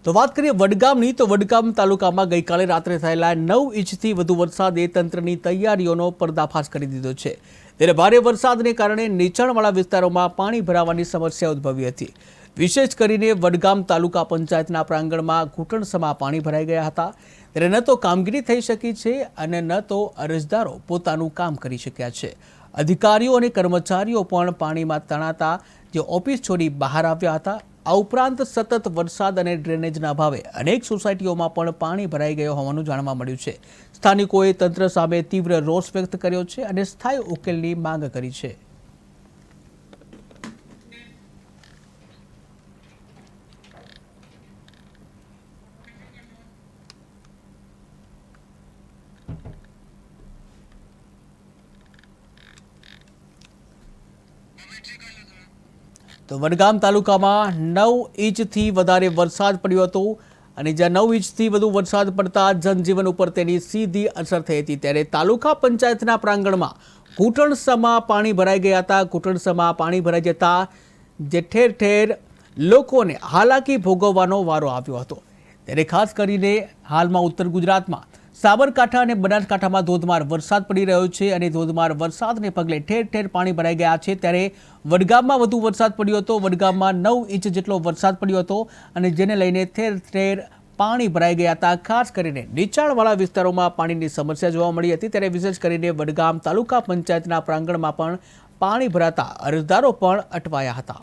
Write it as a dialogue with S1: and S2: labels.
S1: તો વાત કરીએ વડગામની તો વડગામ તાલુકામાં ગઈકાલે રાત્રે થયેલા 9 ઇંચથી વધુ વરસાદે તંત્રની તૈયારીઓનો પર્દાફાશ કરી દીધો છે। ત્યારે ભારે વરસાદને કારણે નીચાણવાળા વિસ્તારોમાં પાણી ભરાવાની સમસ્યા ઉદ્ભવી હતી। વિશેષ કરીને વડગામ તાલુકા પંચાયતના પ્રાંગણમાં ઘૂંટણસમા પાણી ભરાઈ ગયા હતા। ત્યારે ન તો કામગીરી થઈ શકી છે અને ન તો અરજદારો પોતાનું કામ કરી શક્યા છે। અધિકારીઓ અને કર્મચારીઓ પણ પાણીમાં તણાતા જે ઓફિસ છોડી બહાર આવ્યા હતા। આ ઉપરાંત સતત વરસાદ અને ડ્રેનેજના અભાવે અનેક સોસાયટીઓમાં પણ પાણી ભરાઈ ગયો હોવાનું જાણવા મળ્યું છે। સ્થાનિકોએ તંત્ર સામે તીવ્ર રોષ વ્યક્ત કર્યો છે અને સ્થાયી ઉકેલની માંગ કરી છે। તો વડગામ તાલુકામાં 9 ઇંચથી વધારે વરસાદ પડ્યો હતો અને જ્યાં 9 ઇંચથી વધુ વરસાદ પડતા જનજીવન ઉપર તેની સીધી અસર થઈ હતી। ત્યારે તાલુકા પંચાયતના પ્રાંગણમાં ઘૂંટણસમા પાણી ભરાઈ ગયા હતા। ઘૂંટણસમા પાણી ભરાઈ જતા જે ઠેર ઠેર લોકોને હાલાકી ભોગવવાનો વારો આવ્યો હતો। ત્યારે ખાસ કરીને હાલમાં ઉત્તર ગુજરાતમાં સાબરકાંઠા અને બનાસકાંઠામાં ધોધમાર વરસાદ પડી રહ્યો છે અને ધોધમાર વરસાદને પગલે ઠેર ઠેર પાણી ભરાઈ ગયા છે। ત્યારે વડગામમાં વધુ વરસાદ પડ્યો હતો। વડગામમાં 9 ઇંચ જેટલો વરસાદ પડ્યો હતો અને જેને લઈને ઠેર ઠેર પાણી ભરાઈ ગયા હતા। ખાસ કરીને નીચાણવાળા વિસ્તારોમાં પાણીની સમસ્યા જોવા મળી હતી। ત્યારે વિશેષ કરીને વડગામ તાલુકા પંચાયતના પ્રાંગણમાં પણ પાણી ભરાતા અરજદારો પણ અટવાયા હતા।